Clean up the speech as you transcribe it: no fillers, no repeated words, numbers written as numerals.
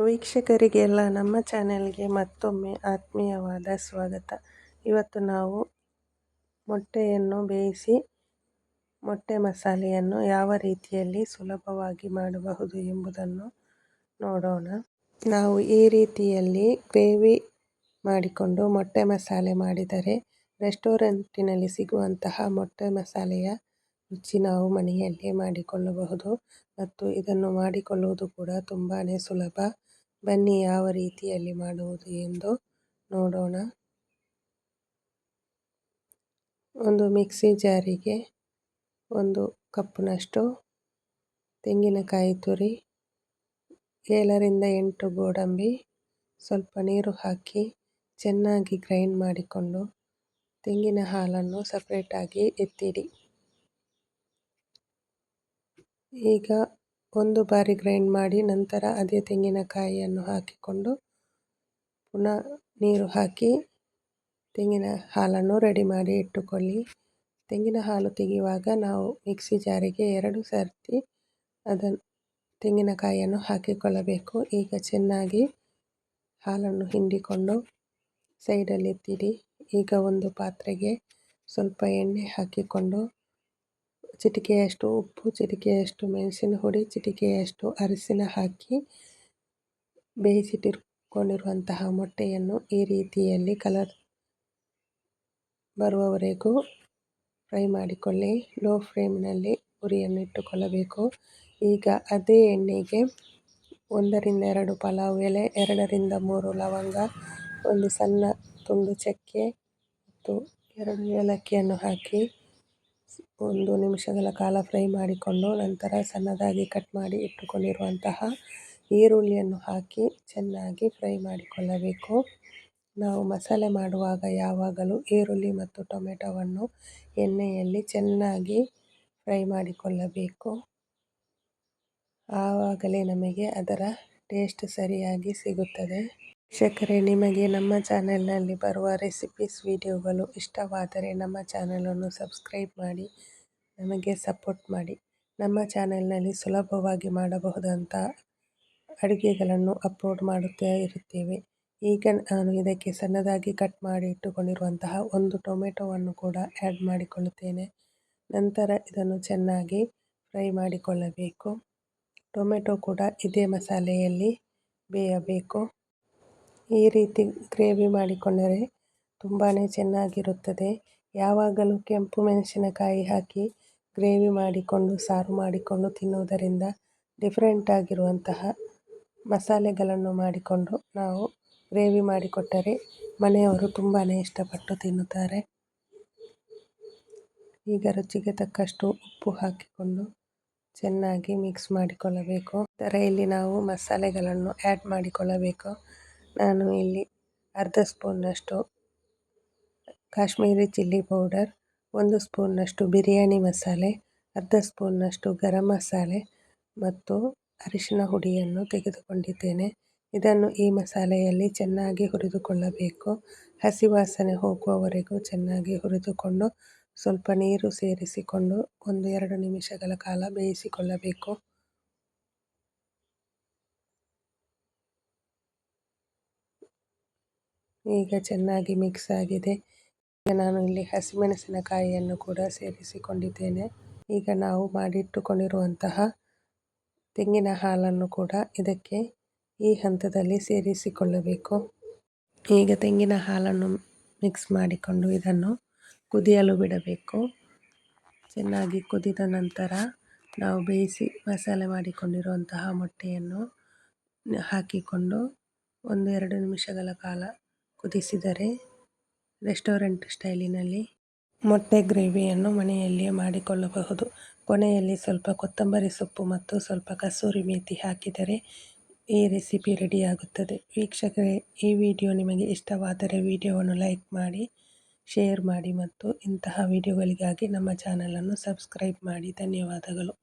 ವೀಕ್ಷಕರಿಗೆಲ್ಲ ನಮ್ಮ ಚಾನೆಲ್ಗೆ ಮತ್ತೊಮ್ಮೆ ಆತ್ಮೀಯವಾದ ಸ್ವಾಗತ. ಇವತ್ತು ನಾವು ಮೊಟ್ಟೆಯನ್ನು ಬೇಯಿಸಿ ಮೊಟ್ಟೆ ಮಸಾಲೆಯನ್ನು ಯಾವ ರೀತಿಯಲ್ಲಿ ಸುಲಭವಾಗಿ ಮಾಡಬಹುದು ಎಂಬುದನ್ನು ನೋಡೋಣ. ನಾವು ಈ ರೀತಿಯಲ್ಲಿ ಗ್ರೇವಿ ಮಾಡಿಕೊಂಡು ಮೊಟ್ಟೆ ಮಸಾಲೆ ಮಾಡಿದರೆ ರೆಸ್ಟೋರೆಂಟಿನಲ್ಲಿ ಸಿಗುವಂತಹ ಮೊಟ್ಟೆ ಮಸಾಲೆಯ ರುಚಿ ನಾವು ಮನೆಯಲ್ಲೇ ಮಾಡಿಕೊಳ್ಳಬಹುದು ಮತ್ತು ಇದನ್ನು ಮಾಡಿಕೊಳ್ಳುವುದು ಕೂಡ ತುಂಬಾ ಸುಲಭ. ಬನ್ನಿ ಯಾವ ರೀತಿಯಲ್ಲಿ ಮಾಡುವುದು ಎಂದು ನೋಡೋಣ. ಒಂದು ಮಿಕ್ಸಿ ಜಾರಿಗೆ 1 ಕಪ್ನಷ್ಟು ತೆಂಗಿನಕಾಯಿ ತುರಿ, 7 ರಿಂದ 8 ಗೋಡಂಬಿ, ಸ್ವಲ್ಪ ನೀರು ಹಾಕಿ ಚೆನ್ನಾಗಿ ಗ್ರೈಂಡ್ ಮಾಡಿಕೊಂಡು ತೆಂಗಿನ ಹಾಲನ್ನು ಸಪ್ರೇಟಾಗಿ ಎತ್ತಿಡಿ. ಈಗ ಒಂದು ಬಾರಿ ಗ್ರೈಂಡ್ ಮಾಡಿ ನಂತರ ಅದೇ ತೆಂಗಿನಕಾಯಿಯನ್ನು ಹಾಕಿಕೊಂಡು ಪುನಃ ನೀರು ಹಾಕಿ ತೆಂಗಿನ ಹಾಲನ್ನು ರೆಡಿ ಮಾಡಿ ಇಟ್ಟುಕೊಳ್ಳಿ. ತೆಂಗಿನ ಹಾಲು ತೆಗೆಯುವಾಗ ನಾವು ಮಿಕ್ಸಿ ಜಾರಿಗೆ 2 ಸರ್ತಿ ಅದನ್ನು ತೆಂಗಿನಕಾಯಿಯನ್ನು ಹಾಕಿಕೊಳ್ಳಬೇಕು. ಈಗ ಚೆನ್ನಾಗಿ ಹಾಲನ್ನು ಹಿಂಡಿಕೊಂಡು ಸೈಡಲ್ಲಿ ಎತ್ತಿಡಿ. ಈಗ ಒಂದು ಪಾತ್ರೆಗೆ ಸ್ವಲ್ಪ ಎಣ್ಣೆ ಹಾಕಿಕೊಂಡು ಚಿಟಿಕೆಯಷ್ಟು ಉಪ್ಪು, ಚಿಟಿಕೆಯಷ್ಟು ಮೆಣಸಿನ ಹುಡಿ, ಚಿಟಿಕೆಯಷ್ಟು ಅರಿಶಿನ ಹಾಕಿ ಬೇಯಿಸಿಟ್ಟಿರುವಂತಹ ಮೊಟ್ಟೆಯನ್ನು ಈ ರೀತಿಯಲ್ಲಿ ಕಲರ್ ಬರುವವರೆಗೂ ಫ್ರೈ ಮಾಡಿಕೊಳ್ಳಿ. ಲೋ ಫ್ಲೇಮ್ನಲ್ಲಿ ಉರಿಯನ್ನು ಇಟ್ಟುಕೊಳ್ಳಬೇಕು. ಈಗ ಅದೇ ಎಣ್ಣೆಗೆ 1 ರಿಂದ 2 ಪಲಾವ್ ಎಲೆ, 2 ರಿಂದ 3 ಲವಂಗ, 1 ಸಣ್ಣ ತುಂಡು ಚಕ್ಕೆ ಮತ್ತು 2 ಏಲಕ್ಕಿಯನ್ನು ಹಾಕಿ 1 ನಿಮಿಷಗಳ ಕಾಲ ಫ್ರೈ ಮಾಡಿಕೊಂಡು ನಂತರ ಸಣ್ಣದಾಗಿ ಕಟ್ ಮಾಡಿ ಇಟ್ಟುಕೊಂಡಿರುವಂತಹ ಈರುಳ್ಳಿಯನ್ನು ಹಾಕಿ ಚೆನ್ನಾಗಿ ಫ್ರೈ ಮಾಡಿಕೊಳ್ಳಬೇಕು. ನಾವು ಮಸಾಲೆ ಮಾಡುವಾಗ ಯಾವಾಗಲೂ ಈರುಳ್ಳಿ ಮತ್ತು ಟೊಮೆಟೊವನ್ನು ಎಣ್ಣೆಯಲ್ಲಿ ಚೆನ್ನಾಗಿ ಫ್ರೈ ಮಾಡಿಕೊಳ್ಳಬೇಕು. ಆವಾಗಲೇ ನಮಗೆ ಅದರ ಟೇಸ್ಟ್ ಸರಿಯಾಗಿ ಸಿಗುತ್ತದೆ. ವೀಕ್ಷಕರೇ, ನಿಮಗೆ ನಮ್ಮ ಚಾನೆಲ್ನಲ್ಲಿ ಬರುವ ರೆಸಿಪೀಸ್ ವಿಡಿಯೋಗಳು ಇಷ್ಟವಾದರೆ ನಮ್ಮ ಚಾನಲನ್ನು ಸಬ್ಸ್ಕ್ರೈಬ್ ಮಾಡಿ ನಮಗೆ ಸಪೋರ್ಟ್ ಮಾಡಿ. ನಮ್ಮ ಚಾನೆಲ್ನಲ್ಲಿ ಸುಲಭವಾಗಿ ಮಾಡಬಹುದಂಥ ಅಡುಗೆಗಳನ್ನು ಅಪ್ಲೋಡ್ ಮಾಡುತ್ತಾ ಇರುತ್ತೇವೆ. ಈಗ ನಾನು ಇದಕ್ಕೆ ಸಣ್ಣದಾಗಿ ಕಟ್ ಮಾಡಿ ಇಟ್ಟುಕೊಂಡಿರುವಂತಹ 1 ಟೊಮೆಟೊವನ್ನು ಕೂಡ ಆ್ಯಡ್ ಮಾಡಿಕೊಳ್ಳುತ್ತೇನೆ. ನಂತರ ಇದನ್ನು ಚೆನ್ನಾಗಿ ಫ್ರೈ ಮಾಡಿಕೊಳ್ಳಬೇಕು. ಟೊಮೆಟೊ ಕೂಡ ಇದೇ ಮಸಾಲೆಯಲ್ಲಿ ಬೇಯಬೇಕು. ಈ ರೀತಿ ಗ್ರೇವಿ ಮಾಡಿಕೊಂಡರೆ ತುಂಬಾ ಚೆನ್ನಾಗಿರುತ್ತದೆ. ಯಾವಾಗಲೂ ಕೆಂಪು ಮೆಣಸಿನಕಾಯಿ ಹಾಕಿ ಗ್ರೇವಿ ಮಾಡಿಕೊಂಡು ಸಾರು ಮಾಡಿಕೊಂಡು ತಿನ್ನುವುದರಿಂದ ಡಿಫ್ರೆಂಟ್ ಆಗಿರುವಂತಹ ಮಸಾಲೆಗಳನ್ನು ಮಾಡಿಕೊಂಡು ನಾವು ಗ್ರೇವಿ ಮಾಡಿಕೊಟ್ಟರೆ ಮನೆಯವರು ತುಂಬಾ ಇಷ್ಟಪಟ್ಟು ತಿನ್ನುತ್ತಾರೆ. ಈಗ ರುಚಿಗೆ ತಕ್ಕಷ್ಟು ಉಪ್ಪು ಹಾಕಿಕೊಂಡು ಚೆನ್ನಾಗಿ ಮಿಕ್ಸ್ ಮಾಡಿಕೊಳ್ಳಬೇಕು. ನಂತರ ಇಲ್ಲಿ ನಾವು ಮಸಾಲೆಗಳನ್ನು ಆ್ಯಡ್ ಮಾಡಿಕೊಳ್ಳಬೇಕು. ನಾನು ಇಲ್ಲಿ ಅರ್ಧ ಸ್ಪೂನ್ನಷ್ಟು ಕಾಶ್ಮೀರಿ ಚಿಲ್ಲಿ ಪೌಡರ್, 1 ಸ್ಪೂನ್ನಷ್ಟು ಬಿರಿಯಾನಿ ಮಸಾಲೆ, ಅರ್ಧ ಸ್ಪೂನ್ನಷ್ಟು ಗರಂ ಮಸಾಲೆ ಮತ್ತು ಅರಿಶಿನ ಹುಡಿಯನ್ನು ತೆಗೆದುಕೊಂಡಿದ್ದೇನೆ. ಇದನ್ನು ಈ ಮಸಾಲೆಯಲ್ಲಿ ಚೆನ್ನಾಗಿ ಹುರಿದುಕೊಳ್ಳಬೇಕು. ಹಸಿ ವಾಸನೆ ಹೋಗುವವರೆಗೂ ಚೆನ್ನಾಗಿ ಹುರಿದುಕೊಂಡು ಸ್ವಲ್ಪ ನೀರು ಸೇರಿಸಿಕೊಂಡು 1-2 ನಿಮಿಷಗಳ ಕಾಲ ಬೇಯಿಸಿಕೊಳ್ಳಬೇಕು. ಈಗ ಚೆನ್ನಾಗಿ ಮಿಕ್ಸ್ ಆಗಿದೆ. ಈಗ ನಾನು ಇಲ್ಲಿ ಹಸಿಮೆಣಸಿನಕಾಯಿಯನ್ನು ಕೂಡ ಸೇರಿಸಿಕೊಂಡಿದ್ದೇನೆ. ಈಗ ನಾವು ಮಾಡಿಟ್ಟುಕೊಂಡಿರುವಂತಹ ತೆಂಗಿನ ಹಾಲನ್ನು ಕೂಡ ಇದಕ್ಕೆ ಈ ಹಂತದಲ್ಲಿ ಸೇರಿಸಿಕೊಳ್ಳಬೇಕು. ಈಗ ತೆಂಗಿನ ಹಾಲನ್ನು ಮಿಕ್ಸ್ ಮಾಡಿಕೊಂಡು ಇದನ್ನು ಕುದಿಯಲು ಬಿಡಬೇಕು. ಚೆನ್ನಾಗಿ ಕುದಿದ ನಂತರ ನಾವು ಬೇಯಿಸಿ ಮಸಾಲೆ ಮಾಡಿಕೊಂಡಿರುವಂತಹ ಮೊಟ್ಟೆಯನ್ನು ಹಾಕಿಕೊಂಡು 1-2 ನಿಮಿಷಗಳ ಕಾಲ ಕುದಿಸಿದರೆ ರೆಸ್ಟೋರೆಂಟ್ ಸ್ಟೈಲಿನಲ್ಲಿ ಮೊಟ್ಟೆ ಗ್ರೇವಿಯನ್ನು ಮನೆಯಲ್ಲಿಯೇ ಮಾಡಿಕೊಳ್ಳಬಹುದು. ಕೊನೆಯಲ್ಲಿ ಸ್ವಲ್ಪ ಕೊತ್ತಂಬರಿ ಸೊಪ್ಪು ಮತ್ತು ಸ್ವಲ್ಪ ಕಸೂರಿ ಮೇಥಿ ಹಾಕಿದರೆ ಈ ರೆಸಿಪಿ ರೆಡಿಯಾಗುತ್ತದೆ. ವೀಕ್ಷಕರೇ, ಈ ವಿಡಿಯೋ ನಿಮಗೆ ಇಷ್ಟವಾದರೆ ವಿಡಿಯೋವನ್ನು ಲೈಕ್ ಮಾಡಿ, ಶೇರ್ ಮಾಡಿ ಮತ್ತು ಇಂತಹ ವಿಡಿಯೋಗಳಿಗಾಗಿ ನಮ್ಮ ಚಾನಲನ್ನು ಸಬ್ಸ್ಕ್ರೈಬ್ ಮಾಡಿ. ಧನ್ಯವಾದಗಳು.